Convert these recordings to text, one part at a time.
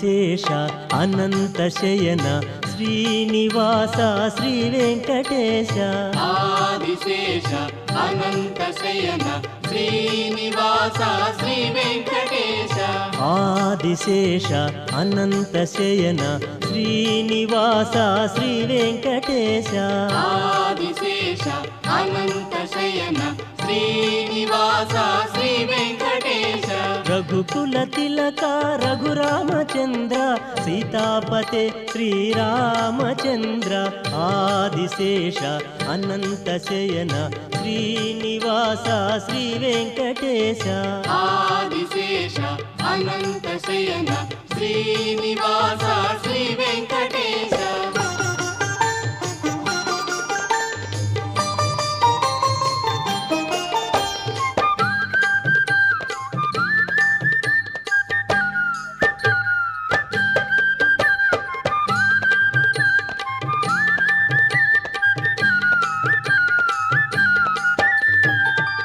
ఆదిశేష అనంత శయన శ్రీనివాస శ్రీ వెంకటేశ ఆదిశేష అనంత శయన శ్రీనివాస శ్రీ వెంకటేశ ఆదిశేష అనంత శయన శ్రీనివాస శ్రీ వెంకటేశ ఆదిశేష అనంత శయన శ్రీనివాస శ్రీ వెంకటేశ రఘుకుల తిలక రఘురామచంద్ర సీతాపతే శ్రీరామచంద్ర ఆదిశేష అనంత శయన శ్రీనివాస శ్రీ వెంకటేశ ఆదిశేష అనంత శయన శ్రీనివాస శ్రీ వెంకటేశ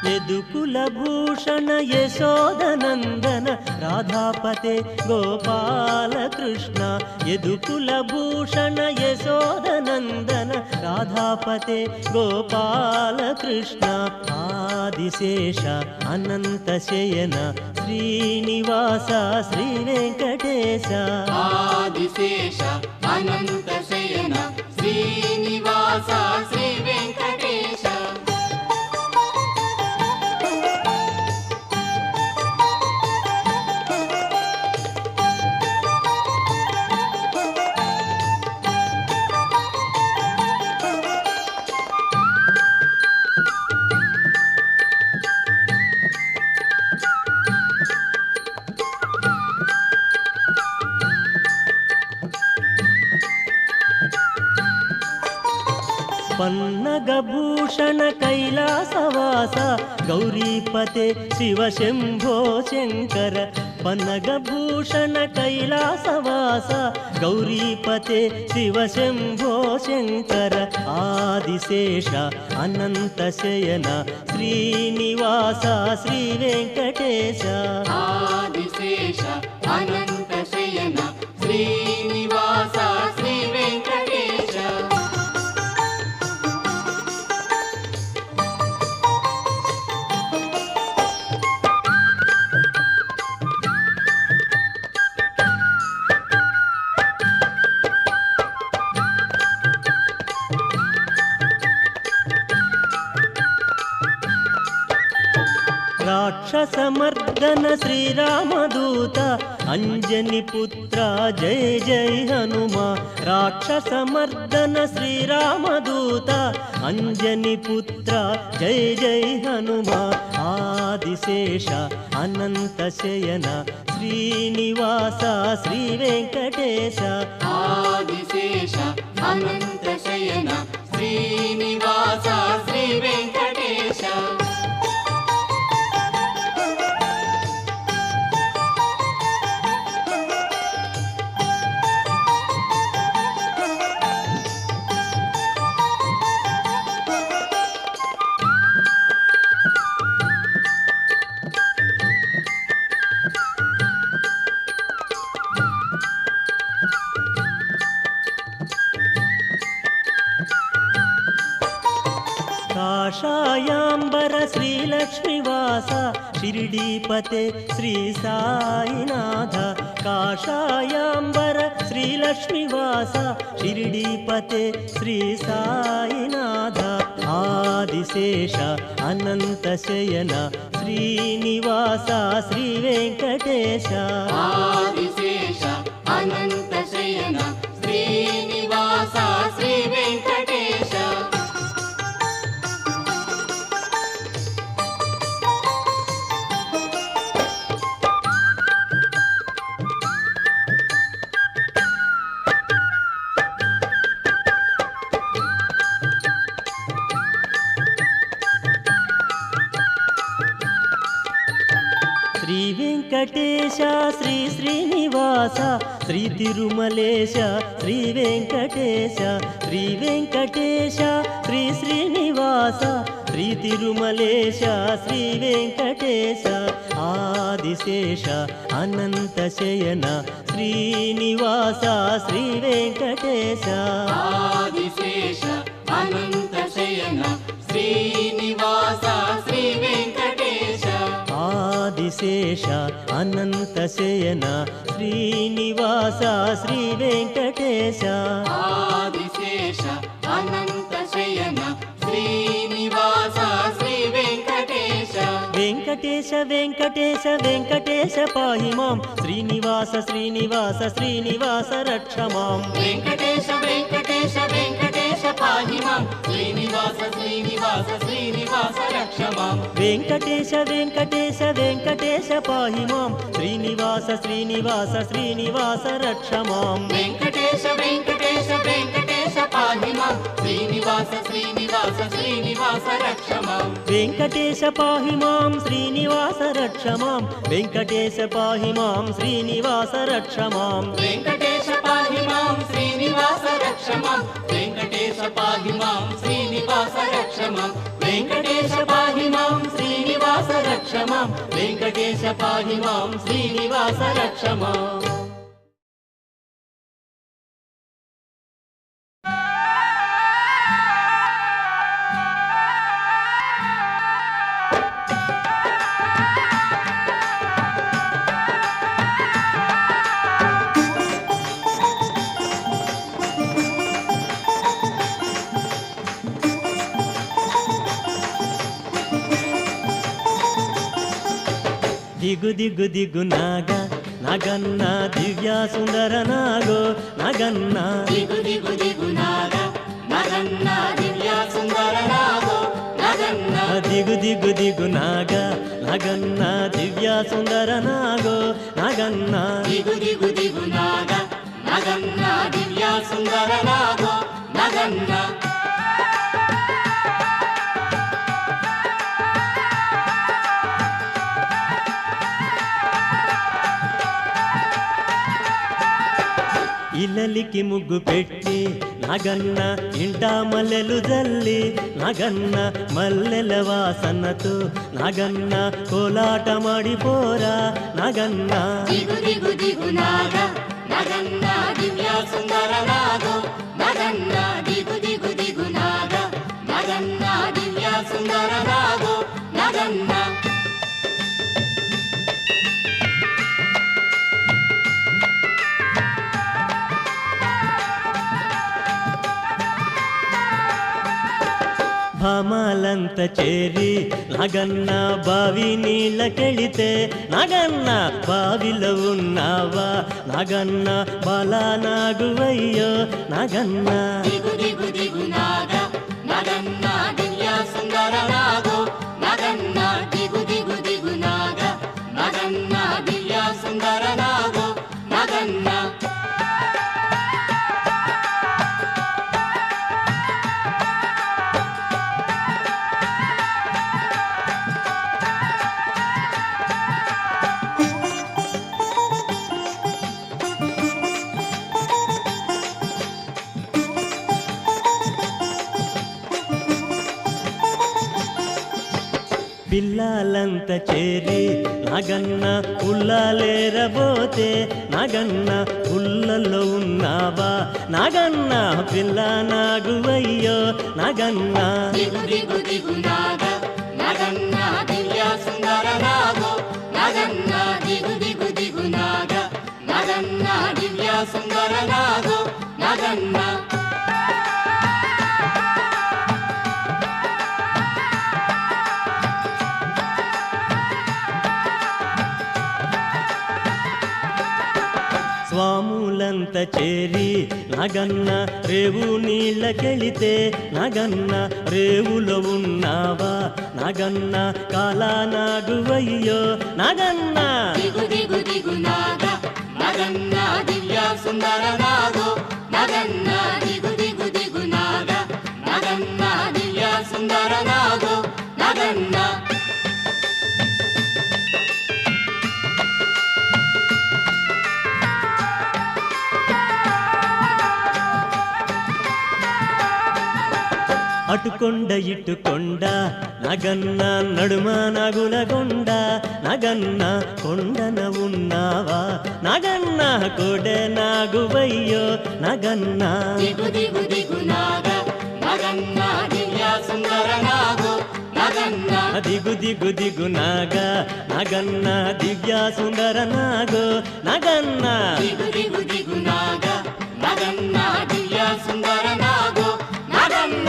యదుకుల భూషణ యశోదనందన రాధాపతే గోపాలకృష్ణ యదుకుల భూషణ యశోదనందన రాధాపతే గోపాలకృష్ణ ఆదిశేష అనంత శయన శ్రీనివాస శ్రీ వెంకటేశ ఆదిశేష అనంత శయన శ్రీనివాస శ్రీ వెంకటేశ పన్నగభూషణ కైలాసవాస గౌరీపతే శివ శంభో శంకర పన్నగభూషణ కైలాసవాస గౌరీపతే శివ శంభో శంకర ఆదిశేష అనంత శయన శ్రీనివాస శ్రీ వెంకటేశ ఆదిశేష అనంత శయన శ్రీనివాస శ్రీ వెంకటేశ రాక్షసమర్దన శ్రీరామదూత అంజని పుత్ర జయ జయ హనుమ రాక్షసమర్దన శ్రీరామదూత అంజని పుత్ర జయ జయ హనుమ ఆదిశేష అనంత శయన శ్రీనివాస శ్రీ వెంకటేశ ఆదిశేష అనంత శయన శ్రీనివాస శ్రీ వెంకటేశ కాషాయాంబర శ్రీలక్ష్మీవాస షిరిడీపతే శ్రీ సాయినాథ కాషాయాంబర శ్రీలక్ష్మీవాస షిరిడీపతే శ్రీ సాయినాథ ఆదిశేష అనంత శయన శ్రీనివాస శ్రీ వెంకటేశ ఆదిశేష అనంత శయన శ్రీనివాస శ్రీ వెంకటేశ శ్రీ వెంకటేశ శ్రీ శ్రీనివాస శ్రీ తిరుమలేశ శ్రీ వెంకటేశ శ్రీ వెంకటేశ శ్రీ శ్రీనివాస శ్రీ తిరుమలేశ శ్రీ వెంకటేశ ఆదిశేష అనంత శయన శ్రీనివాస శ్రీ వెంకటేశ ఆదిశేష అనంత శయన శ్రీనివాస శ్రీ వెంకటేశ ఆదిశేష అనంత శయన శ్రీనివాస శ్రీ వెంకటేశ ఆదిశేష అనంత శయన శ్రీనివాస శ్రీ వెంకటేశ వెంకటేశ వెంకటేశ వెంకటేశ పాహి మాం శ్రీనివాస శ్రీనివాస శ్రీనివాస రక్ష మాం వెంకటేశ వెంకటేశ వెంకటేశ పాహి మాం శ్రీనివాస శ్రీనివాస శ్రీనివాస రక్ష మాం వెంకటేశ వెంకటేశ వెంకటేశ పాహి మాం శ్రీనివాస శ్రీనివాస శ్రీనివాస రక్ష మాం వెంకటేశ వెంకటేశ వెంకటేశ పాహి మాం శ్రీనివాస శ్రీనివాస శ్రీనివాస రక్ష మాం వెంకటేశ పాహి మాం శ్రీనివాస రక్ష మాం వెంకటేశ పాహి మాం శ్రీనివాస రక్ష మాం వెంకటేశ పాహి మాం శ్రీనివాస రక్ష మాం వెంకటేశ పాహి మాం శ్రీనివాస రక్ష మాం వెంకటేశ పాహి మాం శ్రీనివాస రక్ష మాం వెంకటేశ పాహి మాం శ్రీనివాస రక్ష మాం దిగు దిగు దిగు నాగ నగన్న దివ్య సుందర నాగో నగన్న దిగు దిగు దిగు నాగ నగన్న దివ్య సుందర నాగో నగన్న దిగు దిగు దిగు నాగ నగన్న దివ్య సుందర నాగో నగన్న దిగు దిగు దిగు నాగ నగన్న దివ్య సుందర నాగో నగన్న ఇల్లలికి ముగ్గు పెట్టి నగన్న ఇంట మల్లెలు జల్లి నగన్న మల్లెల వాసనతో నగన్న కోలాట మాడిపోరా నగన్న దిగు దిగు దిగు నాగ నగన్న దివ్య సుందర నాగో నగన్న దిగు దిగు దిగు నాగ నగన్న దివ్య సుందర నాగో నగన్న భామాలంత చేరి నగన్న బావి నీళ్ళకెళితే నగన్న బావిలో ఉన్నావా నగన్న బాలానాగువయ్యో నగన్న దిగు దిగు దిగు నాగ నగన్న దివ్య సుందర నాగో నగన్న దిగు దిగు దిగు నాగ నగన్న దివ్య సుందర నాగో నగన్న పిల్లలంత చేరి నగన్న ఉల్లలేరబోతే నగన్న ఉల్లలో ఉన్నావా నగన్న పిల్ల నాగువయ్యో నగన్న దిగు దిగు దిగు నాగ నగన్న దివ్య సుందర నాగో నగన్న దిగు దిగు దిగు నాగ నగన్న దివ్య సుందర నాగో నగన్న స్వాములంత చేరి నగన్న రేవు నీళ్ళకెళితే నగన్న రేవులో ఉన్నావా నగన్న కాలానాగువయ్యో నగన్న దిగు దిగు దిగు నాగ నగన్న దివ్య సుందర నాగో నగన్న దిగు దిగు దిగు నాగ నగన్న దివ్య సుందర నాగో నగన్న అటుకొండ ఇటుకొండ నగన్న నడుమ నగులగొండ నగన్న కొండన ఉన్నావా నగన్న కొడె నాగువయ్యో నగన్న దిగు దిగు దిగు నాగ నగన్న దివ్య సుందర నాగు నగన్న దిగు దిగు దిగు నాగ నగన్న దివ్య సుందర నాగో నగన్న దిగు దిగు దిగు నాగ నగన్న దివ్య సుందర నాగు నగన్న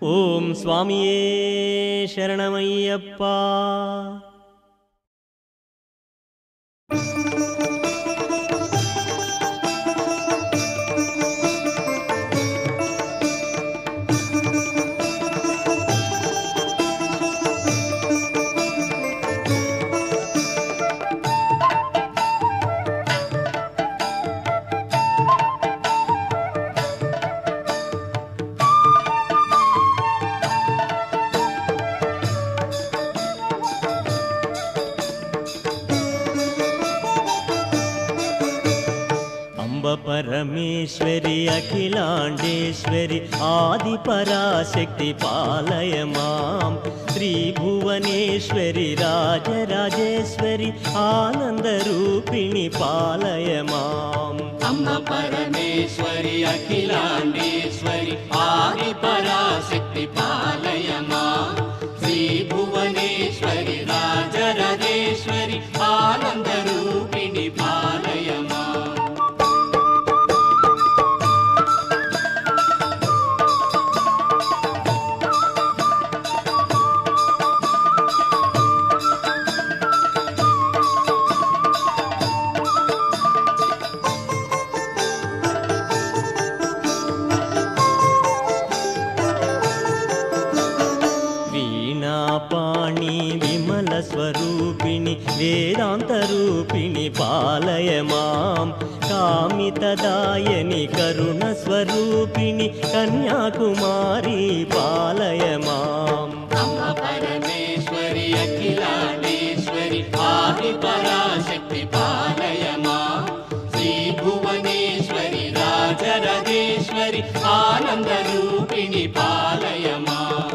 ఓం స్వామియే శరణమయ్యప్ప. పరమేశ్వరి అఖిలాండేశ్వరి ఆది పరాశక్తి పాలయ మాం శ్రీభువనేశ్వరి రాజరాజేశ్వరి ఆనంద రూపిణి పాలయ మాం. అమ్మ పరమేశ్వరి అఖిలాండేశ్వరి ఆది పరాశక్తి పాలయ మాం శ్రీభువనేశ్వరి రాజరాజేశ్వరి ఆనంద రూపిణి పాలయ మాం. పాణి విమల స్వరూపిణి వేదాంత రూపిణి పాలయ మాం కామితదాయని కరుణ స్వరూపిణి కన్యాకుమారి పాలయ మాం. అమ్మ పరమేశ్వరి అఖిలాండేశ్వరి ఆది పరాశక్తి పాలయ మాం శ్రీభువనేశ్వరి రాజరాజేశ్వరి ఆనంద రూపిణి పాలయ మాం.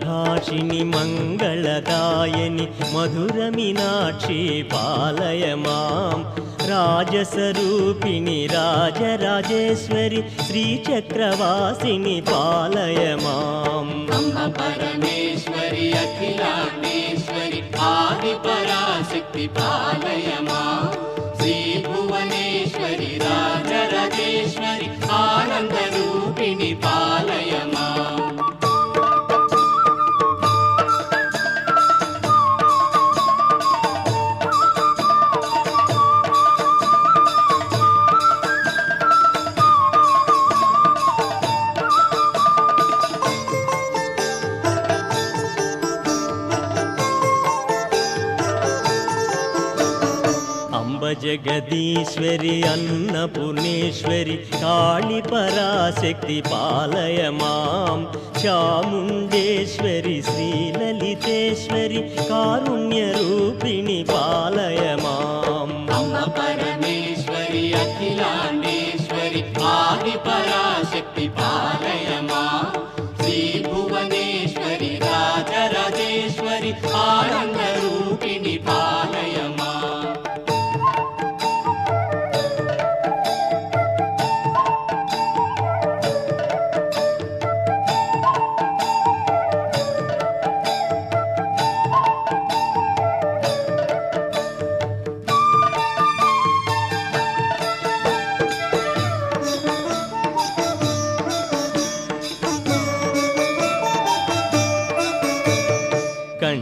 భాషిని మంగళదాయని మధుర మీనాక్షి పాలయ మాం రాజస్వరూపిణి రాజరాజేశ్వరి శ్రీచక్రవాసిని పాలయ మాం. అమ్మ పరమేశ్వరి అఖిలాండేశ్వరి ఆది పరాశక్తి పాలయ మాం శ్రీభువనేశ్వరి రాజరాజేశ్వరి ఆనంద రూపిణి పాలయ మాం. జగదీశ్వరి అన్నపూర్ణేశ్వరి కాళీ పరాశక్తి పాలయ మాం చాముండేశ్వరి శ్రీలలితేశ్వరి కారుణ్య రూపిణి పాలయ మాం. అమ్మ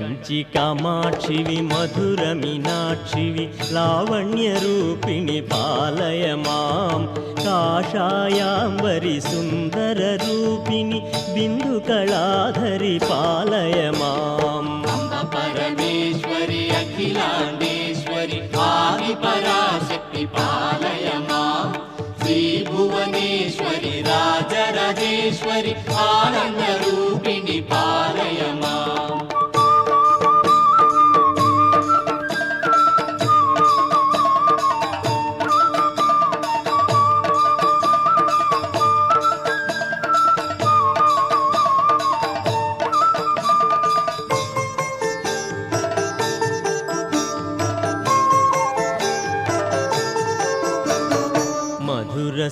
కంచి కామాక్షివి మధుర మీనాక్షివి లావణ్య రూపిణి పాలయ మాం కాషాయాంబరి సుందర రూపిణి బిందు కళాధరి పాలయ మాం అంబ పరమేశ్వరి అఖిలాండేశ్వరి ఆది పరాశక్తి పాలయ మాం శ్రీ భువనేశ్వరి రాజరాజేశ్వరి ఆనంద రూపిణి పాలయ మాం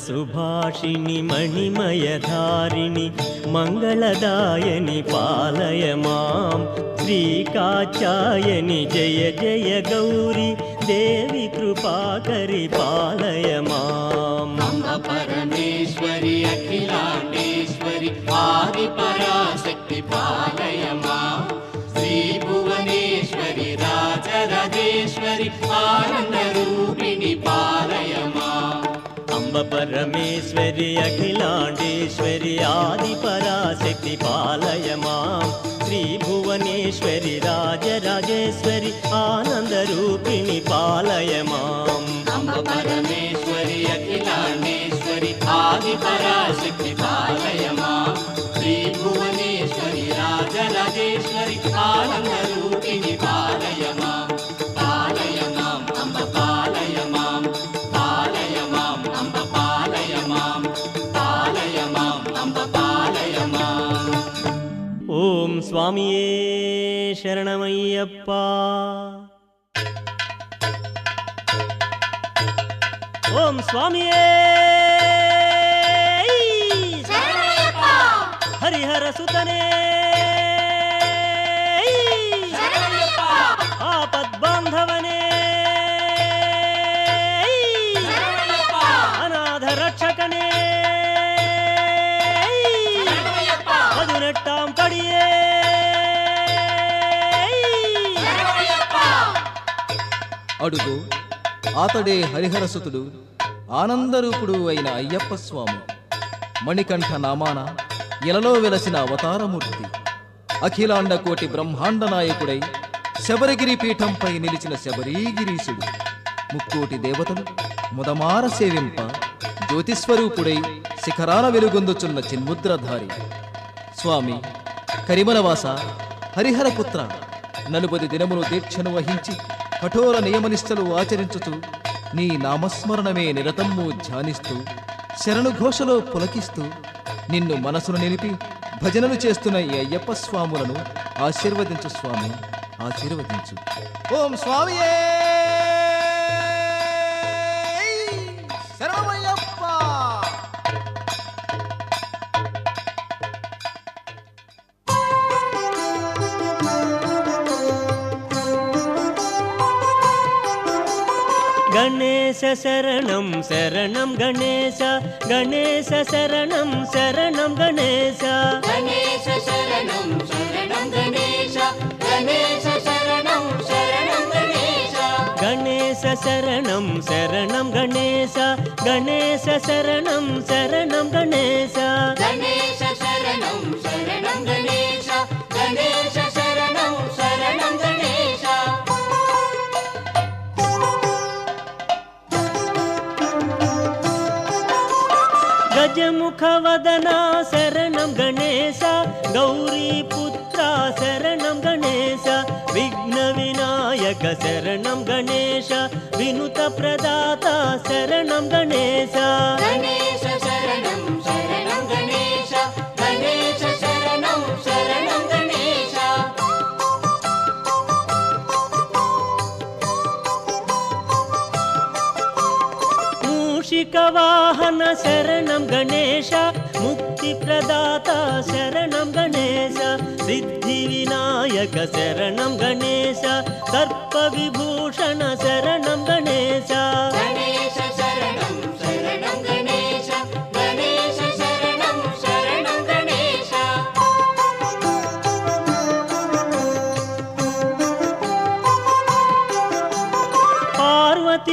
సుభాషిణి మణిమయధారిణి మంగళదాయని పాలయ మాం శ్రీకాచాయని జయ జయ గౌరి దేవి కృపాకరి పాలయ మాం అంబ పరమేశ్వరి అఖిలాండేశ్వరి ఆది పరాశక్తి పాలయ మాం శ్రీ భువనేశ్వరి రాజరాజేశ్వరి ఆనంద రూపిణి పాలయ మాం అంబ పరమేశ్వరి అఖిలాండేశ్వరి ఆది పరాశక్తి పాలయ మాం శ్రీ భువనేశ్వరి రాజరాజేశ్వరి ఆనంద రూపిణి పాలయ మాం అంబ పరమేశ్వరి అఖిలాండేశ్వరి ఆది పరాశక్తి పాలయ మాం శ్రీ భువనేశ్వరి రాజరాజేశ్వరి ఆనంద రూపిణి పాలయ మాం పాలయ మాం అంబ పాలయ మాం పాలయ మాం అంబ పాలయ మాం పాలయ మాం అంబ పాలయ మాం ఓం స్వామియే శరణమయ్యప్ప ఓం స్వామియే శరణమయ్యప్ప హరిహర సుతనే శరణమయ్యప్ప ఆపద్బాంధవనే శరణమయ్యప్ప అనాథ రక్షకనే శరణమయ్యప్ప పదునెట్టాం పడియే శరణమయ్యప్ప అడుగు అతడే హరిహరసుతుడు ఆనందరూపుడు అయిన అయ్యప్ప స్వామి మణికంఠ నామాన ఇలలో వెలసిన అవతారమూర్తి అఖిలాండ కోటి బ్రహ్మాండ నాయకుడై శబరిగిరి పీఠంపై నిలిచిన శబరీగిరీశుడు ముక్కోటి దేవతలు ముదమార సేవింప జ్యోతిస్వరూపుడై శిఖరాన వెలుగొందుచున్న చిన్ముద్రధారి స్వామి కరిమలవాస హరిహరపుత్ర నలుపది దినములు దీక్షను వహించి కఠోర నియమనిష్టలు ఆచరించుతూ నీ నామస్మరణమే నిరతమ్ము ధ్యానిస్తూ శరణు ఘోషలో పులకిస్తూ నిన్ను మనసును నిలిపి భజనలు చేస్తున్న ఈ అయ్యప్ప స్వాములను ఆశీర్వదించు స్వామి ఆశీర్వదించు ఓం స్వామియే శరణమయ్యప్ప గణేశ శరణం శరణం గణేశ గణేశ శరణం శరణం గణేశ గణేశ శరణం శరణం గణేశ గణేశ శరణం శరణం గణేశ గణేశ శరణం శరణం గణేశ గణేశ శరణం శరణం గణేశ గణేశ శరణం శరణం గణేశ గణేశ శరణం శరణం గణేశ గజముఖ వదన శరణం గణేశ గౌరీపుత్ర శరణం గణేశ విఘ్న వినాయక శరణం గణేశ వినుత ప్రదాత శరణం గణేశ గణేశ శరణం శరణం గణేశ గణేశ శరణం శరణం గణేశ మూషిక వాహన శరణం గణేశ ముక్తి ప్రదాత శరణం గణేశ సిద్ధి వినాయక శరణం గణేశ సర్ప విభూషణ శరణం గణేశ గణేశ శరణం శరణం గణేశ గణేశ శరణం శరణం గణేశ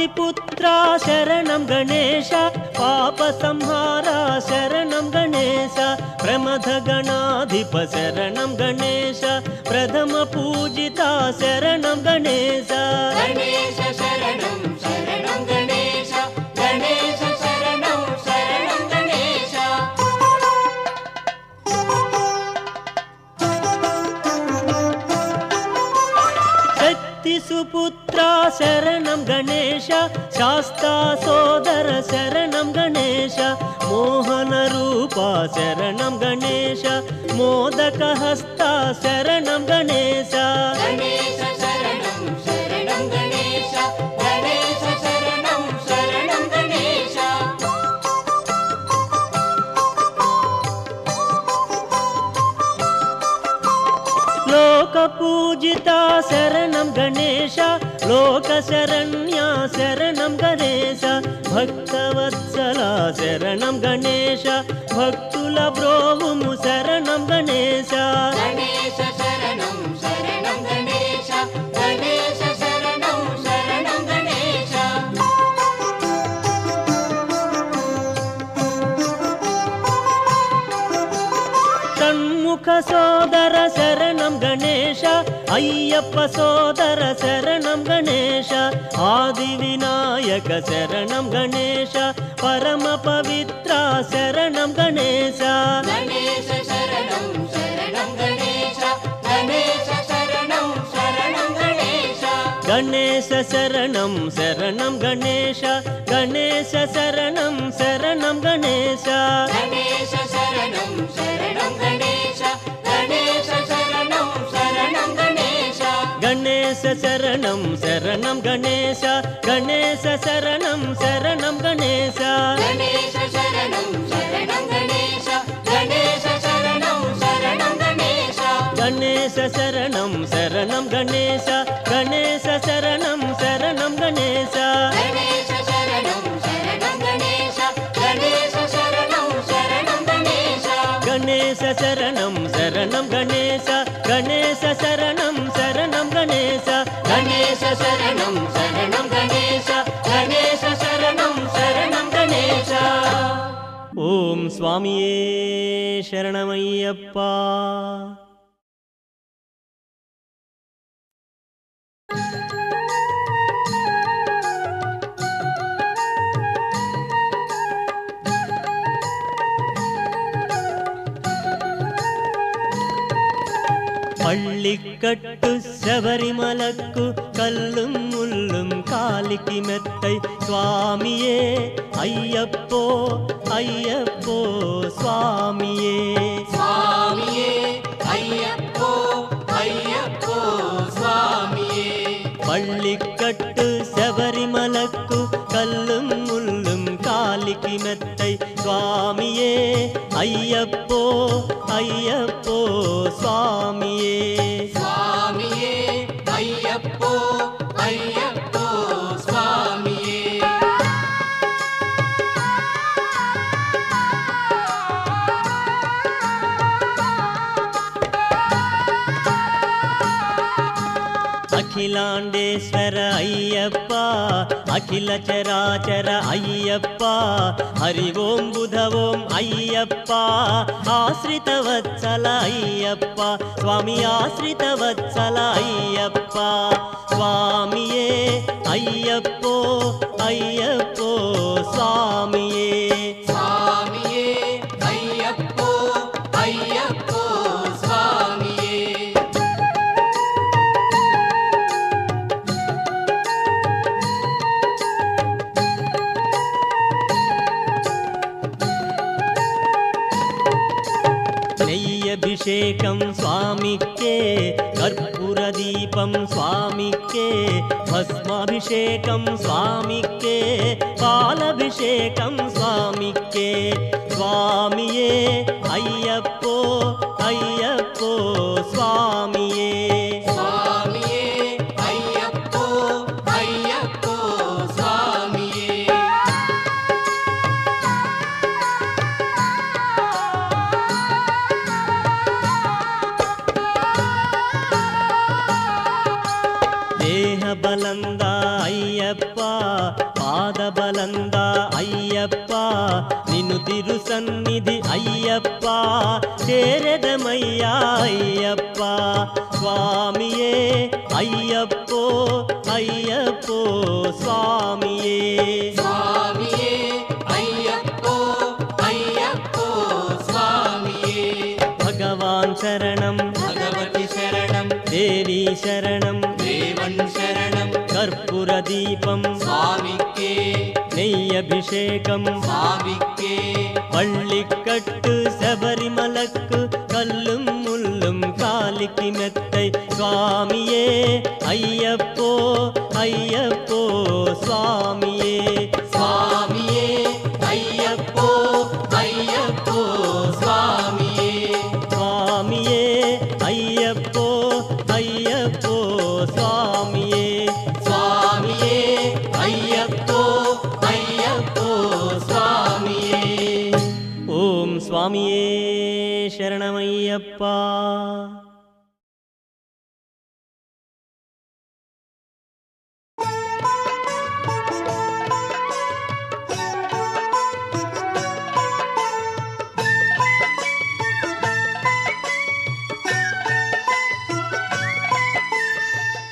पार्वतीपुत्रा शरणं गणेश पापसंहारा शरणं गणेश प्रमथगणाधिप शरणं गणेश प्रथमपूजिता शरणं गणेश गणेश शरणं शरणं गणेश गणेश शरणं शरणं गणेश शक्तिसुपुत्रा शरणं गणेश शास्ता सोदर शरणं गणेश मोहनरूपा शरणं गणेश मोदकहस्ता शरणं गणेश गणेश शरणं शरणं गणेश गणेश शरणं शरणं गणेश लोकपूजिता शरणं गणेश लोकशरण्या शरणं गणेश भक्तवत्सला शरणं गणेश भक्तुल ब्रोहुमु शरणं गणेश गणेश शरणं शरणं गणेश गणेश शरणं शरणं गणेश षण्मुख सोदर शरणं गणेश अय्यप्प सोदर शरणं गणेश आदिविनायक शरणं गणेश परमपवित्रा शरणं गणेश गणेश शरणं शरणं गणेश गणेश शरणं शरणं गणेश गणेश शरणं शरणं गणेश गणेश शरणं शरणं गणेश गणेश शरणं शरणं गणेश गणेश शरणं शरणं गणेश गणेश शरणं शरणं गणेश गणेश शरणं शरणं गणेश गणेश शरणं शरणं गणेश गणेश शरणं शरणं गणेश गणेश शरणं शरणं गणेश गणेश शरणं शरणं गणेश गणेश शरणं शरणं गणेश गणेश शरणं शरणं गणेश गणेश शरणं शरणं गणेश गणेश शरणं शरणं गणेश गणेश शरणं शरणं गणेश गणेश शरणं शरणं गणेश ఓం స్వామియే శరణమయ్యప్ప பள்ளிக்கட்டு சபரிமலக்கு கல்லும் முள்ளும் காலிக்கு மெத்தை சுவாமியே ஐயப்போ ஐயப்போ சுவாமியே स्वामिये अय्यप्पो अय्यप्पो स्वामिये பள்ளிக்கட்டு சபரிமலக்கு கல்லும் முள்ளும் காலிக்கு மெத்தை சுவாமியே ஐயப்போ ஐயப்போ சுவாமியே स्वामिये अय्यप्पो अय्यप्पो स्वामिये అఖిలాండేశ్వర అయ్యప్ప అఖిల చరాచర అయ్యప్ప హరి ఓం బుధ ఓం అయ్యప్ప ఆశ్రిత వత్సల అయ్యప్ప స్వామి ఆశ్రిత వత్సల అయ్యప్ప స్వామియే అయ్యప్పో అయ్యప్పో స్వామియే स्वामिये अय्यप्पो अय्यप्पो स्वामिये నెయ్యభిషేకం స్వామికే కర్పూరదీపం స్వామికే భస్మాభిషేకం స్వామికే పాలభిషేకం స్వామికే స్వామియే అయ్యప్పో అయ్యప్పో స్వామియే स्वामिये अय्यप्पो अय्यप्पो स्वामिये ಬಲಂದ ಅಯ್ಯಪ್ಪ ಪಾದ ಬಲಂದ ಅಯ್ಯಪ್ಪ ನಿನ್ನು ತಿರು ಸನ್ನಿಧಿ ಅಯ್ಯಪ್ಪ ಸೇರೆದಮಯ್ಯ ಅಯ್ಯಪ್ಪ ಸ್ವಾಮಿಯೇ ಅಯ್ಯಪ್ಪೋ ಅಯ್ಯಪ್ಪೋ ಸ್ವಾಮಿಯೇ ಸ್ವಾಮಿಯೇ ಅಯ್ಯಪ್ಪೋ ಅಯ್ಯಪ್ಪೋ ಸ್ವಾಮಿಯೇ ಭಗವಾನ್ ಶರಣಂ ಭಗವತಿ ಶರಣಂ ದೇವಿ ಶರಣಂ ದೇವನ್ ಶರಣಂ ಕರ್ಪೂರ ದೀಪಂ സ്വാമിക്കേ നെയ്യഭിഷേകം സ്വാമിക്കേ പള്ളിക്കട്ട് ശബരിമലക്ക് കല്ലും മുള്ളും കാലിക്ക് മെത്തൈ സ്വാമിയേ അയ്യപ്പോ അയ്യപ്പോ സ്വാമിയേ സ്വാമിയേ അയ്യപ്പോ അയ്യപ്പോ സ്വാമിയേ സ്വാമിയേ അയ്യപ്പോ അയ്യപ്പോ സ്വാമിയേ സ്വാമിയേ അയ്യപ്പോ അയ്യപ്പോ സ്വാമിയേ ഓം സ്വാമിയേ ശരണമയ്യപ്പ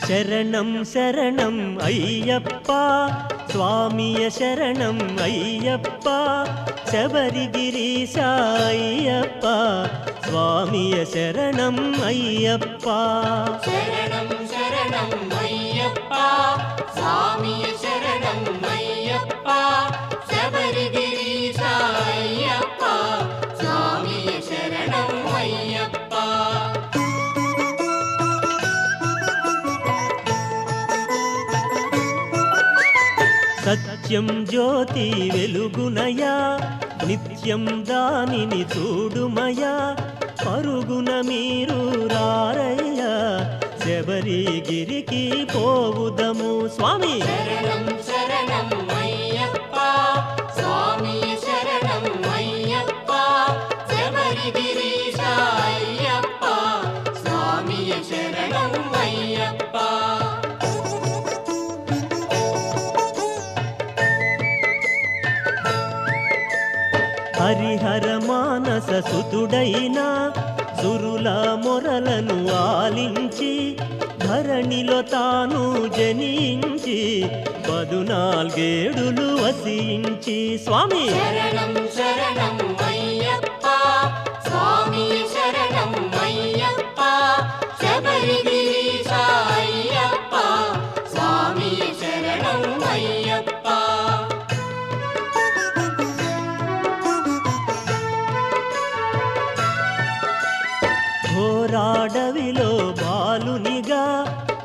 ശരണം ശരണം അയ്യപ്പ സ്വാമിയ ശരണം അയ്യപ്പ ശബരിഗിരീശ അയ്യപ്പ സ്വാമിയ ശരണം അയ്യപ്പ ശരണം ശരണം അയ്യപ്പ സ്വാമിയേ ശരണം അയ്യപ്പ ശബരിഗിരീശ അയ്യപ്പ സ്വാമിയേ ശരണം അയ്യപ്പ సత్యం జ్యోతి వెలుగునయా నిత్యం దానిని చూడుమయా పరుగున మీరు రారయ్యా శబరిగిరికి పోవుదము స్వామి ശരണം ശരണം അയ്യപ്പ സ്വാമിയേ ശരണം അയ്യപ്പ ശബരിഗിരീശ അയ്യപ്പ സ്വാമിയേ ശരണം അയ്യപ്പ హరిహర మానస సుతుడైన సురుల మొరలను ఆలించి ధరణిలో తాను జనించి 14 వసించి స్వామి శరణం శరణం అయ్యప్ప స్వామియే శరణం అయ్యప్ప శబరిగిరీశ అయ్యప్ప స్వామియే శరణం అయ్యప్ప ఘోరాడవిలో బాలునిగా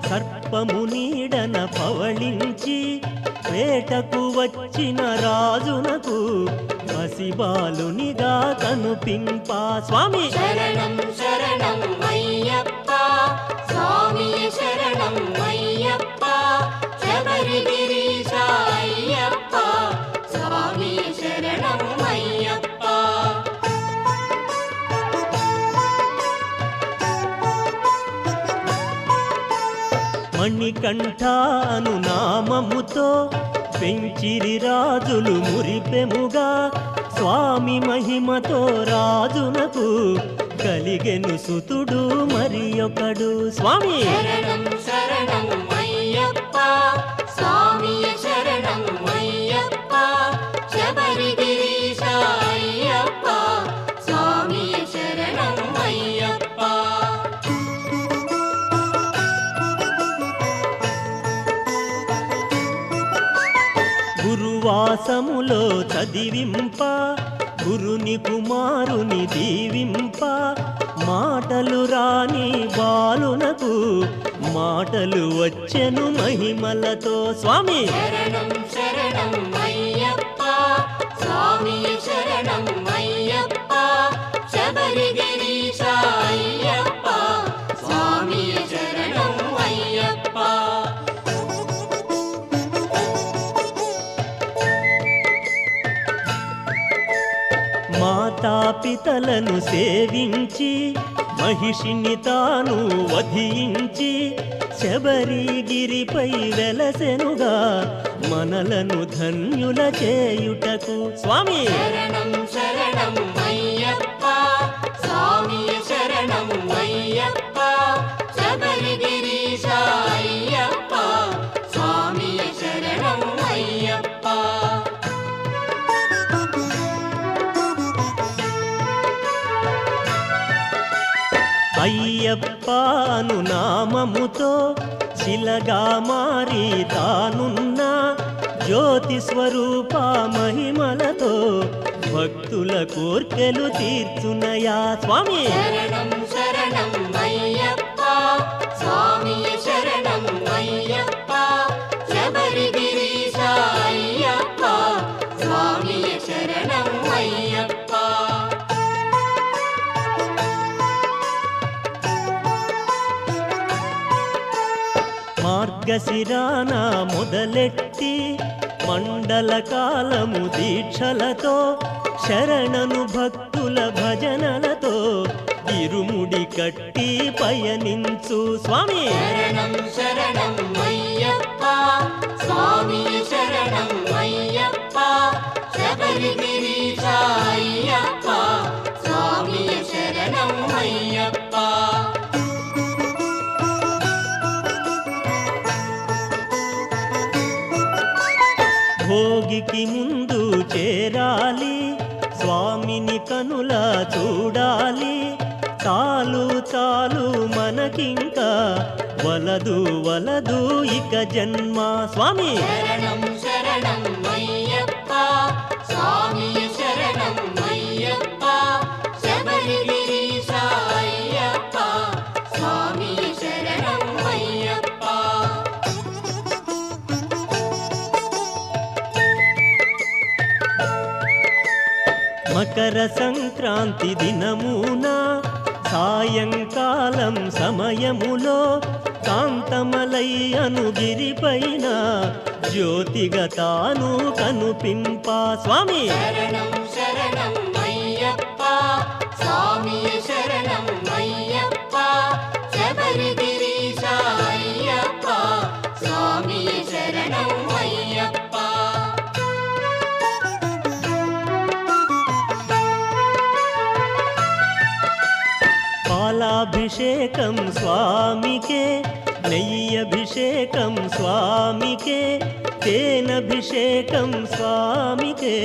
సర్పము నీడన పవళించి వేటకు వచ్చిన రాజునకు పసిబాలునిగా కనుపింప స్వామి శరణం శరణం అయ్యప్ప స్వామియే శరణం అయ్యప్ప శబరిగిరీశ అయ్యప్ప స్వామియే శరణం అయ్యప్ప మణికంఠ అను నామముతో పెంచిరి రాజులు మురిపెముగా స్వామి మహిమతో రాజునకు కలిగెను సుతుడు మరి ఒకడు స్వామి శరణం శరణం అయ్యప్ప స్వామియే శరణం అయ్యప్ప శబరిగిరీశ అయ్యప్ప స్వామియే శరణం అయ్యప్ప గురువాసములో చదివింప గురుని కుమారుని దీవింప మాటలు రాని బాలునకు మాటలు వచ్చెను మహిమలతో స్వామి శరణం శరణం అయ్యప్ప స్వామియే శరణం అయ్యప్ప శబరిగిరీశ అయ్యప్ప స్వామియే శరణం అయ్యప్ప మాతాపితలను సేవించి మహిషిని తాను వధించి శబరిగిరిపై వెలసెనుగా మనలను ధన్యుల చేయుటకు స్వామి శరణం శరణం అయ్యప్ప స్వామి శరణం అయ్యప్ప శబరిగిరీశ అయ్యప్ప స్వామి శరణం అయ్యప్ప అయ్యప్ప అను నామముతో శిలగా మారి తానున్న జ్యోతి స్వరూప మహిమలతో భక్తుల కోర్కెలు తీర్చునయా స్వామి శరణం శరణం అయ్యప్ప స్వామి శరణం అయ్యప్ప శబరిగిరీశ అయ్యప్ప స్వామి శరణం అయ్యప్ప మార్గశిరాన మొదలెట్టి మండల కాలము దీక్షలతో శరణను భక్తుల భజనలతో ఇరుముడి కట్టి పయనించు స్వామి శరణం శరణం అయ్యప్ప స్వామి శరణం అయ్యప్ప శబరిగిరీశ అయ్యప్ప స్వామి శరణం అయ్యప్ప భోగికి ముందు చేరాలి స్వామిని కనుల చూడాలి చాలు చాలు మనకింకా వలదు వలదు ఇక జన్మ స్వామి శరణం శరణం అయ్యప్ప స్వామి శరణం అయ్యప్ప శబరిగిరీశ అయ్యప్ప స్వామి శరణం అయ్యప్ప మకర సంక్రాంతి దినమున సాయంకాలం సమయములో కాంతమలై అనుగిరిపైన జ్యోతిగా తాను కనుపింప స్వామి శరణం శరణం అయ్యప్ప స్వామి శరణం అయ్యప్ప శబరిగిరీశ అయ్యప్ప స్వామి శరణం అయ్యప్ప పాలాభిషేకం స్వామికే నెయ్యభిషేకం స్వామికే తేనభిషేకం స్వామికే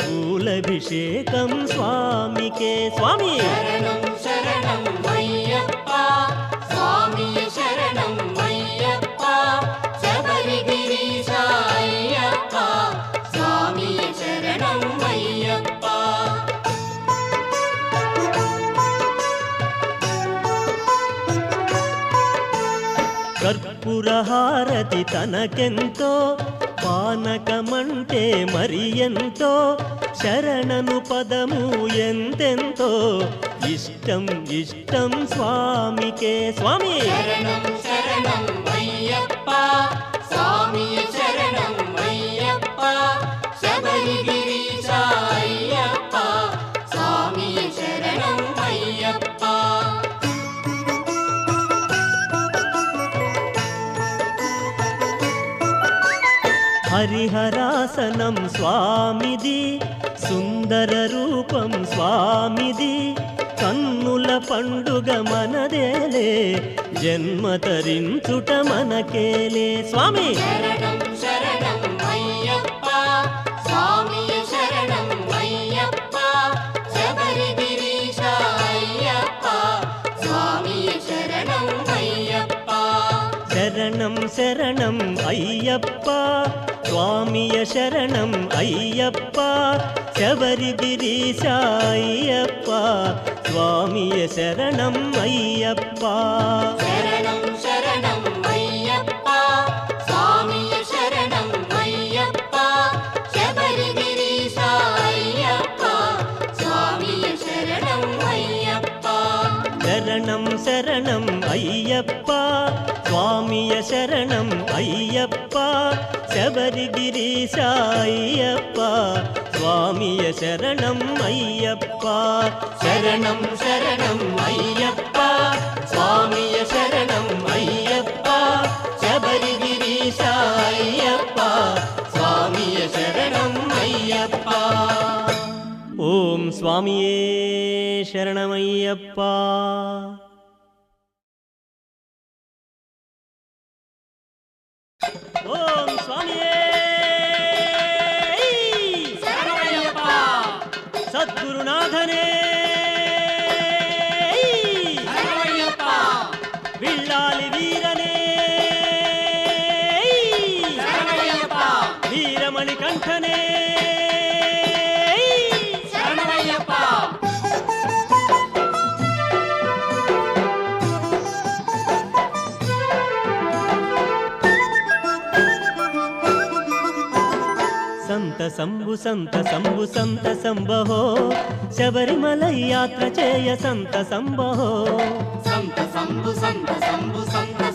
పూలభిషేకం స్వామికే స్వామి శరణం శరణం అయ్యప్ప స్వామి శరణం అయ్యప్ప శబరిగిరీశ అయ్యప్ప స్వామి శరణం అయ్యప్ప కర్పూరహారతి తనకెంతో పానకమంటే మరి ఎంతో శరణను పదము ఎంతెంతో ఇష్టం ఇష్టం స్వామికే స్వామి శరణం శరణం అయ్యప్ప స్వామి శరణం అయ్యప్ప శబరిగిరీశ అయ్యప్ప స్వామి శరణం అయ్యప్ప హరిహరాసనం స్వామిది సుందర రూపం స్వామిది కన్నుల పండుగ మనదేలే జన్మ తరించుట మనకేలే స్వామి శరణం శరణం అయ్యప్ప స్వామి శరణం అయ్యప్ప శబరిగిరీశ అయ్యప్ప స్వామి శరణం అయ్యప్ప శరణం శరణం అయ్యప్ప స్వామియ శరణం అయ్యప్ప శబరిగిరీశ అయ్యప్ప స్వామియ శరణం అయ్యప్ప శరణం శరణం అయ్యప్ప స్వామి శరణం అయ్యప్ప శబరిగిరీశ అయ్యప్ప స్వామి శరణం అయ్యప్ప శరణం శరణం అయ్యప్ప స్వామియ శరణం అయ్యప్ప శబరిగిరీశ అయ్యప్ప స్వామియ శరణం అయ్యప్ప శరణం శరణం అయ్యప్ప స్వామియ శరణం అయ్యప్ప అయ్యప్ప స్వామియ శరణం అయ్యప్ప. ఓం స్వామియే శరణమయ్యప్ప. ఓం స్వామియే శరణమయ్యప్ప. సద్గురునాథనే శరణమయ్యప్ప. విల్లాలి వీరనే శరణమయ్యప్ప. వీరమణి కంఠనే శరణమయ్యప్ప. సంత సంబహో శబరిమల యాత్ర చేయ సంత సంబహో సంత సంబు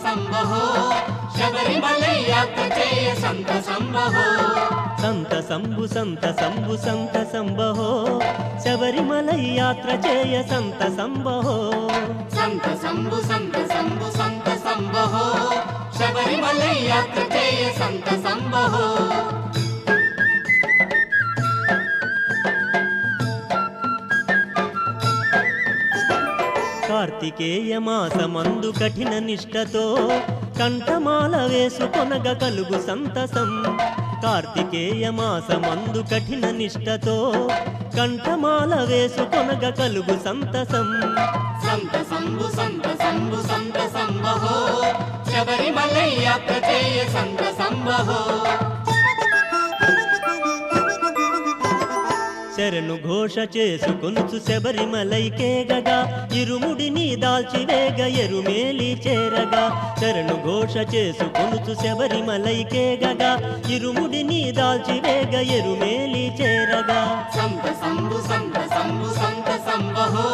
సంబహో శబరిమల యాత్ర చేయ సంత సంబహో. సంత సంబహో శబరిమల యాత్ర చేయ సంత సంబహో. సంత సంబు సంబహో శబరిమల యాత్ర చేయ సంత సంబహో. కార్తికేయ మాసమందు కఠిన నిష్ఠతో కంఠమాల వేసుకొనగ కలుగు సంతసం. కార్తికేయ మాసమందు కఠిన నిష్ఠతో కంఠమాల వేసుకొనగ కలుగు సంతసం. సంత సంబు సంబహో శబరిమల యాత్ర చేయ సంత సంబహో. శరణు ఘోష చేసుకొనుచు శబరిమలైకేగగా ఇరుముడిని దాల్చివేగ ఎరుమేలి చేరగా. శరణు ఘోష చేసుకొనుచు శబరిమలైకేగగా ఇరుముడిని దాల్చివేగ ఎరుమేలి చేరగా. సంత సంబు సంబహో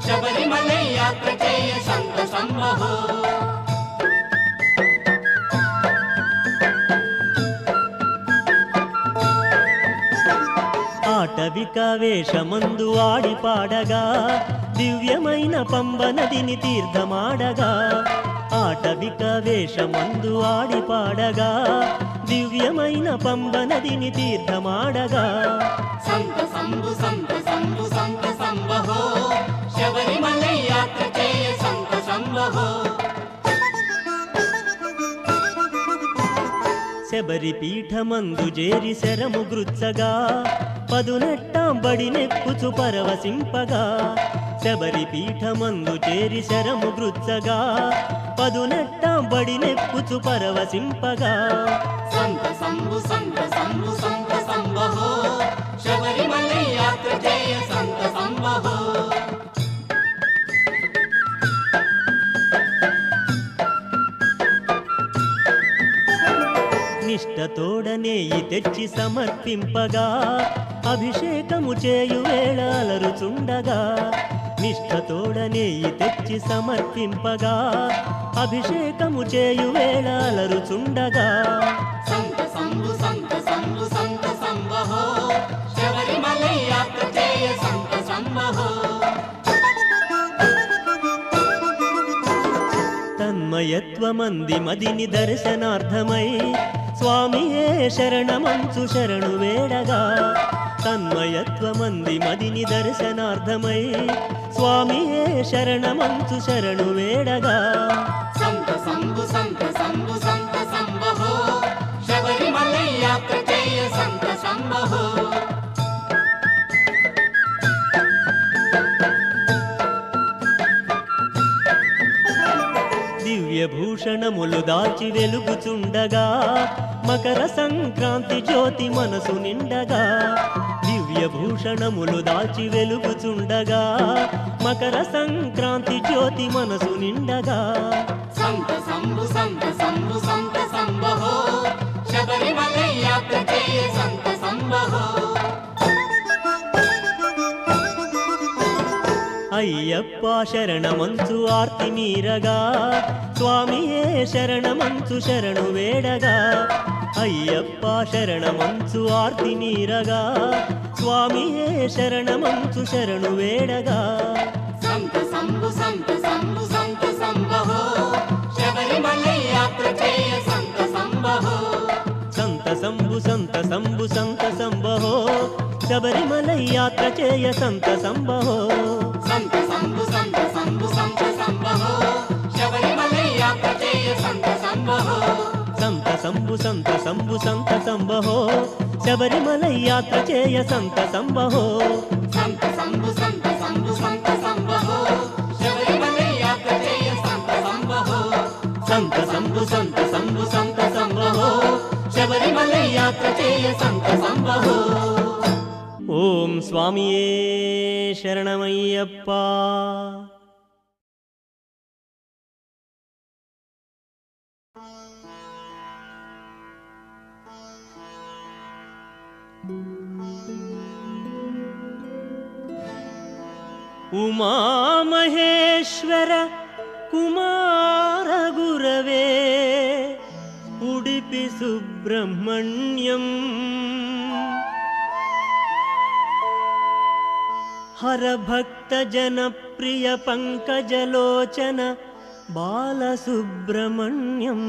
శబరిమల యాత్ర చేయ సంత సంబహో. ఆటవిక వేషమందు ఆడి పాడగా దివ్యమైన పంబ నదిని తీర్థమాడగా. ఆటవిక వేషమందు ఆడి పాడగా దివ్యమైన పంబ నదిని తీర్థమాడగా. సంత సంబు సంబహో శబరిమల యాత్ర చేయ సంత సంబహో. శబరి పీఠమందు జేరి శరము గృత్సగా పదునెట్టాం బడి నెక్కుచు పరవశింపగా. శబరి పీఠమందు చేరి శరము గృత్సగా పదునెట్టాం బడి నెక్కుచు పరవశింపగా. సంత సంబు సంబహో శబరిమల యాత్ర చేయ సంత సంబహో. నిష్టతోడనేయి తెచ్చి సమర్పింపగా అభిషేకము చేయు వేళ అలరుచుండగా. నిష్టతోడనేయి తెచ్చి సమర్పింపగా అభిషేకము చేయు వేళ అలరుచుండగా. సంత సంబు సంబహో శబరిమల యాత్ర చేయ సంత సంబహో. తన్మయత్వమంది మదిని దర్శనార్థమై స్వామియే శరణమంచు శరణు వేడగా. తన్మయత్వమంది మదిని దర్శనార్థమై స్వామియే శరణమంచు శరణు వేడగా. సంత సంబు సంబహో శబరిమల యాత్ర చేయ సంత సంబహో. దివ్యభూషణములు దాల్చి వెలుగుచుండగా మకర సంక్రాంతి జ్యోతి మనసు నిండగా. దివ్యభూషణములు దాల్చి వెలుగుచుండగా మకర సంక్రాంతి జ్యోతి మనసు నిండగా. సంత సంబు సంబహో శబరిమల యాత్ర చేయ సంత సంబహో. అయ్యప్ప శరణమంచు ఆర్తి మీరగా స్వామియే శరణమంచు శరణు వేడగా. అయ్యప్ప శరణమంచు ఆర్తి మీరగా స్వామియే శరణమంచు శరణు వేడగా. సంత సంబు సంబహో శబరిమల యాత్ర చేయ సంత సంబహో. సంబు సంత సంబు సంత సంబహో శబరిమలై యాత్ర చేయ సంత సంబహో సంత సంబు సంత సంబు సంత సంబహో శబరిమలై యాత్ర చేయ సంత సంబహో సంత సంబు సంత సంబు సంత సంబహో శబరిమలై యాత్ర చేయ సంత సంబహో సంత సంబు సంత సంబు సంత సంబహో శబరిమలై యాత్ర చేయ సంత సంబహో సంత సంబు సంత సంబు సంత సంబహో శబరిమలై యాత్ర చేయ సంత సంబహో ఓం స్వామియే శరణమయ్యప్ప. ఉమామహేశ్వర కుమార గురవే ఉడిపి సుబ్రహ్మణ్యం హర భక్త జన ప్రియ పంకజలోచన బాలసుబ్రహ్మణ్యం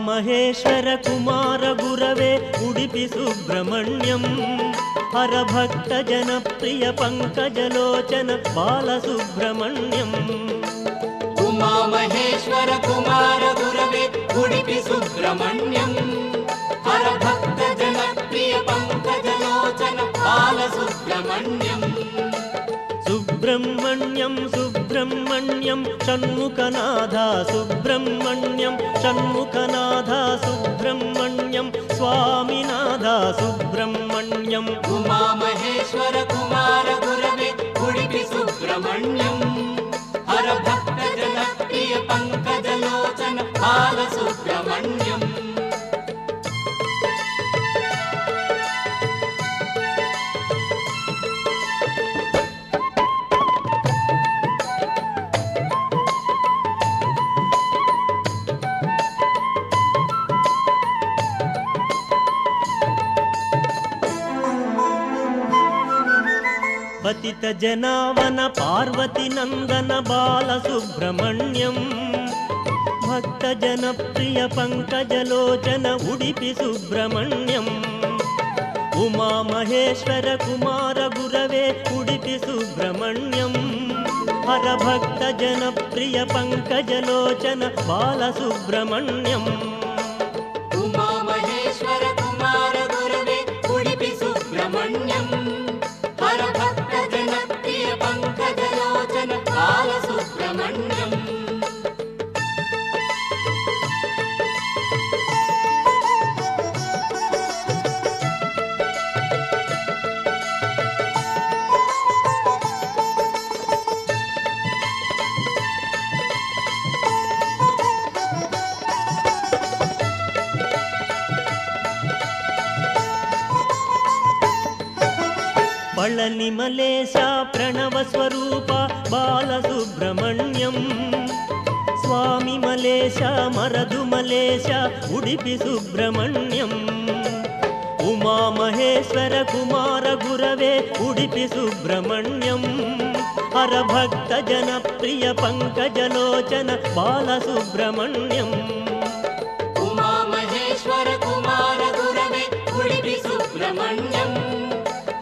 మహేశ్వర కుమార గురవే ఉడిపి సుబ్రహ్మణ్యం హర భక్త జన ప్రియ పంకజలోచన బాలసుబ్రహ్మణ్యం ఉమా మహేశ్వర కుమార గురవే ఉడిపి సుబ్రహ్మణ్యం హర భక్త జన ప్రియ పంకజలోచన బాలసుబ్రహ్మణ్యం సుబ్రహ్మణ్యం సుబ్రహ్మణ్యం షణ్ముఖనాథ సుబ్రహ్మణ్యం షణ్ముఖనాథ సుబ్రహ్మణ్యం స్వామినాథ సుబ్రహ్మణ్యం ఉమా మహేశ్వర కుమార గురవే ఉడిపి సుబ్రహ్మణ్యం హర భక్త జన ప్రియ పంకజలోచన బాలసుబ్రహ్మణ్యం పతిత జనావన పార్వతి నందన బాలసుబ్రహ్మణ్యం భక్త జన ప్రియ పంకజలోచన ఉడిపి సుబ్రహ్మణ్యం ఉమా మహేశ్వర కుమార గురవే ఉడిపి సుబ్రహ్మణ్యం హర భక్త జన ప్రియ పంకజలోచన బాలసుబ్రహ్మణ్యం ఉమా మహేశ్వర కుమార గురవే ఉడిపి సుబ్రహ్మణ్యం హర భక్త జన ప్రియ పంకజలోచన బాలసుబ్రహ్మణ్యం పళని మలేశ ప్రణవ స్వరూప బాలసుబ్రహ్మణ్యం స్వామి మలేశ మరదు మలేశ ఉడిపి సుబ్రహ్మణ్యం ఉమా మహేశ్వర కుమార గురవే ఉడిపి సుబ్రహ్మణ్యం హర భక్త జన ప్రియ పంకజలోచన బాలసుబ్రహ్మణ్యం ఉమా మహేశ్వర కుమార గురవే ఉడిపి సుబ్రహ్మణ్యం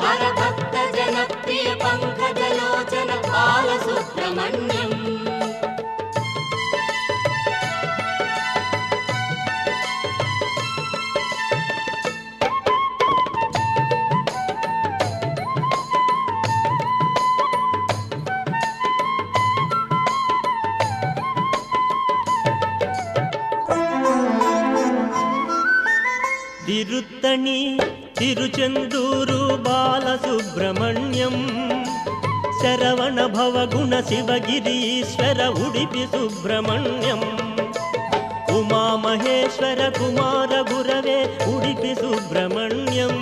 హర భక్త జన ప్రియ పంకజలోచన బాలసుబ్రహ్మణ్యం తిరుత్తణి తిరుచెందూరు బాలసుబ్రహ్మణ్యం శరవణ భవగుణ శివగిరీశ్వర ఉడిపి సుబ్రహ్మణ్యం ఉమా మహేశ్వర కుమార గురవే ఉడిపి సుబ్రహ్మణ్యం సుబ్రహ్మణ్యం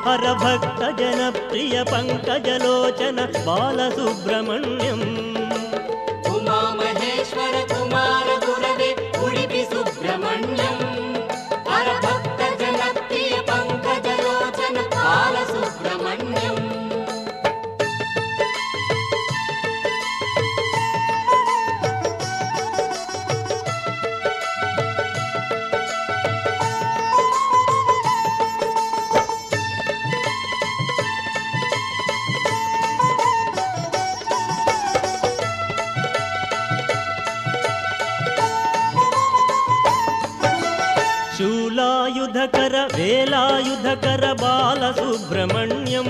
హరభక్త జనప్రియ పంకజలోచన బాలసుబ్రహ్మణ్యం ఉమా మహేశ్వర కుమార గురవే ఉడిపి సుబ్రహ్మణ్యం హరభక్త జనప్రియ పంకజలోచన బాలసుబ్రహ్మణ్యం శూలాయుధకర వేలాయుధకర బాలసుబ్రహ్మణ్యం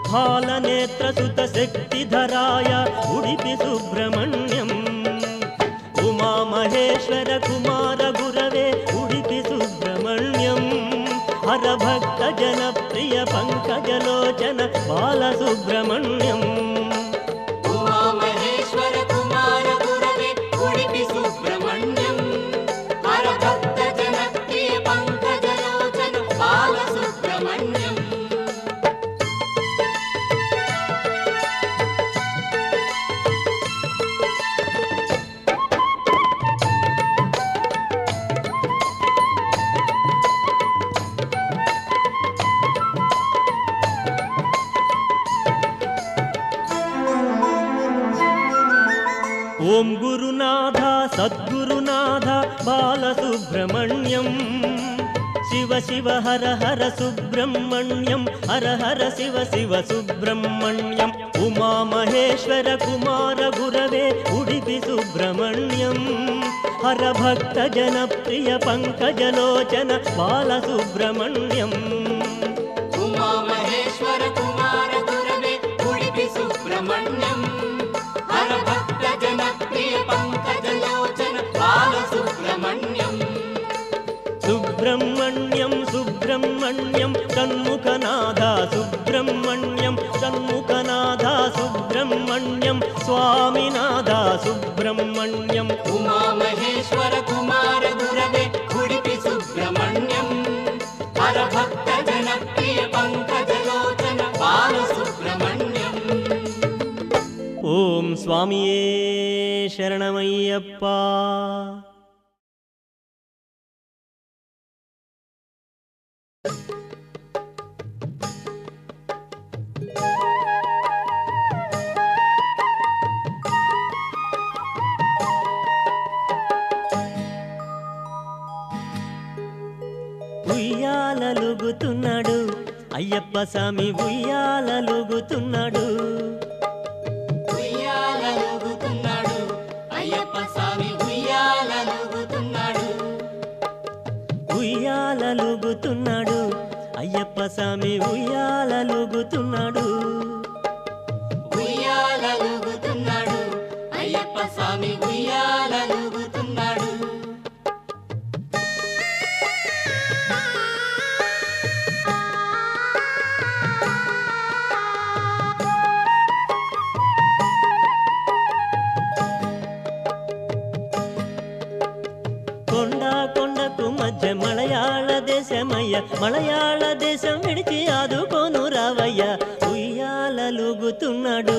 బాలనేత్రసుత శక్తిధరాయ ఉడిపి సుబ్రహ్మణ్యం ఉమా మహేశ్వర కుమార గురవే ఉడిపి సుబ్రహ్మణ్యం హరభక్త జనప్రియ పంకజలోచన బాలసుబ్రహ్మణ్యం ఉమా మహేశ్వర కుమార గురవే ఉడిపి సుబ్రహ్మణ్యం హరభక్త జనప్రియ పంకజలోచన బాలసుబ్రహ్మణ్యం ఓం గురునాథ సద్గురునాథ బాలసుబ్రహ్మణ్యం శివ శివ హర హర సుబ్రహ్మణ్యం హర హర శివ శివ సుబ్రహ్మణ్యం ఉమా మహేశ్వర కుమార గురవే ఉడిపి సుబ్రహ్మణ్యం హరభక్త జనప్రియ పంకజలోచన బాలసుబ్రహ్మణ్యం ఉమా మహేశ్వర కుమార గురవే ఉడిపి సుబ్రహ్మణ్యం హరభక్త జనప్రియ పంకజలోచన బాలసుబ్రహ్మణ్యం సుబ్రహ్మణ్యం సుబ్రహ్మణ్యం షణ్ముఖనాథ సుబ్రహ్మణ్యం షణ్ముఖనాథ సుబ్రహ్మణ్యం స్వామినాథ సుబ్రహ్మణ్యం ఉమా మహేశ్వర కుమార గురవే ఉడిపి సుబ్రహ్మణ్యం హరభక్త జనప్రియ పంకజలోచన బాలసుబ్రహ్మణ్యం ఓం స్వామియే శరణమయ్యప్ప ఉయ్యాలలుగుతున్నాడు అయ్యప్ప స్వామి ఉయ్యాలలుగుతున్నాడు ఉయ్యాలలుగుతున్నాడు అయ్యప్ప స్వామి ఉయ్యాలలుగుతున్నాడు ఉయ్యాలలుగుతున్నాడు అయ్యప్ప స్వామి ఉయ్యాలలుగుతున్నాడు ఉయ్యాలలుగుతున్నాడు అయ్యప్ప స్వామి ఉయ్యాలలుగుతున్నాడు కొండ కొండకు మధ్య మలయాళ దేశమయ్య మలయాళ దేశం విడిచి ఆదుకోను రావయ్య ఉయ్యాలలుగుతున్నాడు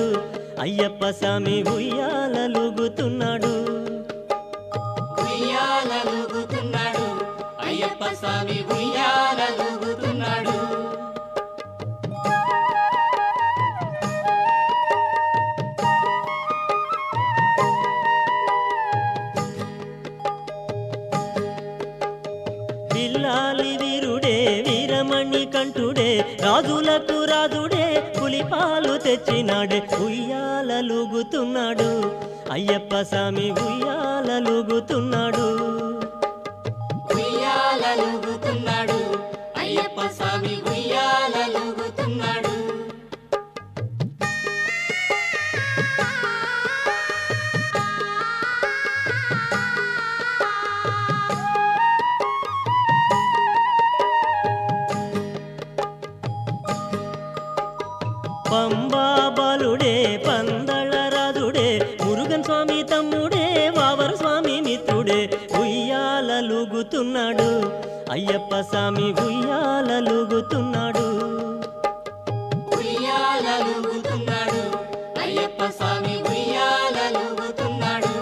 అయ్యప్ప స్వామి ఉయ్యాలలుగుతున్నాడు ఉయ్యాలలుగుతున్నాడు అయ్యప్ప స్వామి ఉయ్యాలలుగుతున్నాడు పిల్లాలి వీరుడే వీరమణి కంఠుడే రాజులకు రాజుడే పులిపాలు తెచ్చినాడే ఉయ్యాలలుగుతున్నాడు అయ్యప్ప స్వామి ఉయ్యాలలుగుతున్నాడు ఉయ్యాలలుగుతున్నాడు అయ్యప్ప స్వామి ఉయ్యాలలుగుతున్నాడు పంబా బాలుడే పందళ రాజుడే మురుగన్ స్వామి తమ్ముడే వావర స్వామి మిత్రుడే ఉయ్యాలలుగుతున్నాడు లూగుతున్నాడు అయ్యప్ప స్వామి ఉయ్యాలలుగుతున్నాడు ఉయ్యాలలుగుతున్నాడు అయ్యప్ప స్వామి ఉయ్యాలలుగుతున్నాడు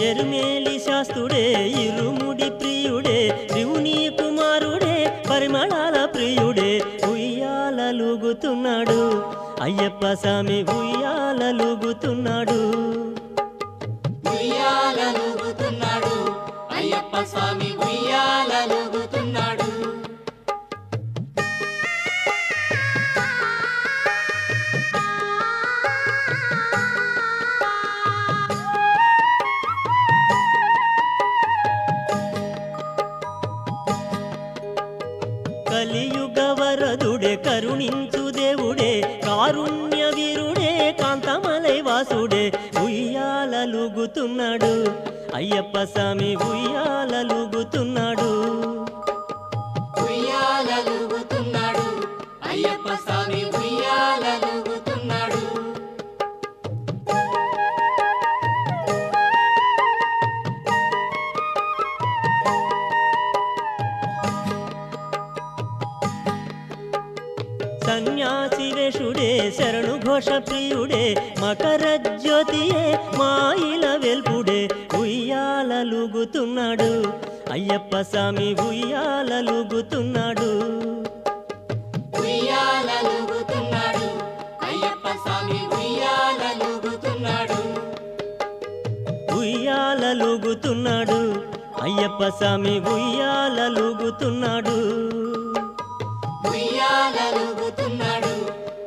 ఎరుమేలి శాస్త్రుడే ఇరుముడి ప్రియుడే శివుని కుమారుడే పరిమళాల ప్రియుడే ఉయ్యాలలుగుతున్నాడు అయ్యప్ప స్వామి ఉయ్యాలలుగుతున్నాడు ఉయ్యాలలుగుతున్నాడు అయ్యప్ప స్వామి ఉయ్యాలలుగుతున్నాడు కలియుగ వరదుడే కరుణించు దేవుడే కారుణ్య వీరుడే కాంతమలై వాసుడే ఉయ్యాలలుగుతున్నాడు అయ్యప్ప స్వామి ఉయ్యాలలుగుతున్నాడు ఉయ్యాలలుగుతున్నాడు అయ్యప్ప స్వామి ఉయ్యాలలుగుతున్నాడు సన్యాసి వేషుడే శరణు ఘోష ప్రియుడే మకర జ్యోతియే మాయిల వెల్పుడే ఉయ్యాలలుగుతున్నాడు అయ్యప్ప స్వామి ఉయ్యాలలుగుతున్నాడు ఉయ్యాలలుగుతున్నాడు అయ్యప్ప స్వామి ఉయ్యాలలుగుతున్నాడు ఉయ్యాలలుగుతున్నాడు అయ్యప్ప స్వామి ఉయ్యాలలుగుతున్నాడు ఉయ్యాలలుగుతున్నాడు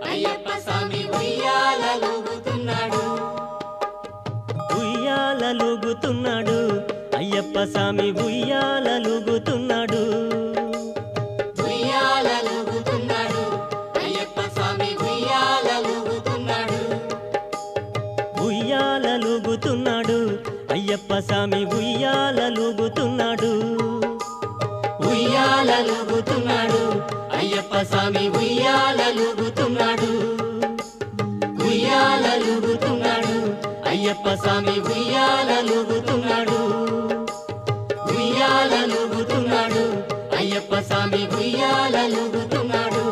అయ్యప్ప స్వామి ఉయ్యాలలుగుతున్నాడు ఉయ్యాలలుగుతున్నాడు అయ్యప్ప స్వామి ఉయ్యాలలుగుతున్నాడు ఉయ్యాలలుగుతున్నాడు అయ్యప్ప స్వామి ఉయ్యాలలుగుతున్నాడు ఉయ్యాలలుగుతున్నాడు అయ్యప్ప స్వామి ఉయ్యాలలుగుతున్నాడు ఉయ్యాలలుగుతున్నాడు అయ్యప్ప స్వామి ఉయ్యాలలుగుతున్నాడు ఉయ్యాలలుగుతున్నాడు అయ్యప్ప స్వామి ఉయ్యాలలుగుతున్నాడు ఉయ్యాలలుగుతున్నాడు అయ్యప్ప స్వామి ఉయ్యాలలుగుతున్నాడు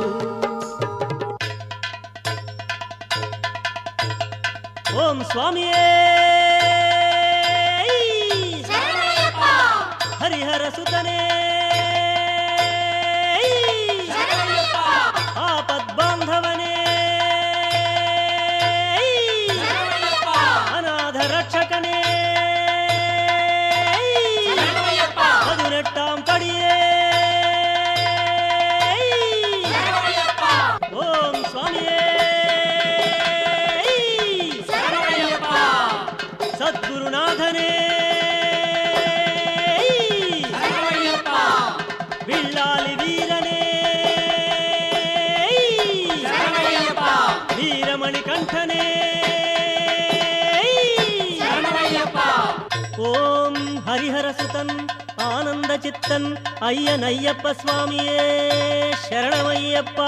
ఓం స్వామియే హరిహర సుతనే ఆపద్బాంధవనే అనాథ రక్షకనే పదునెట్టాం పడియే ఓం స్వామియే సద్గురునాథనే విల్లాలి వీరనే వీరమణి కంఠనే ఓం హరిహర సుతన్ ఆనంద చిత్తన్ అయ్యనయ్యప్ప స్వామియే శరణమయ్యప్ప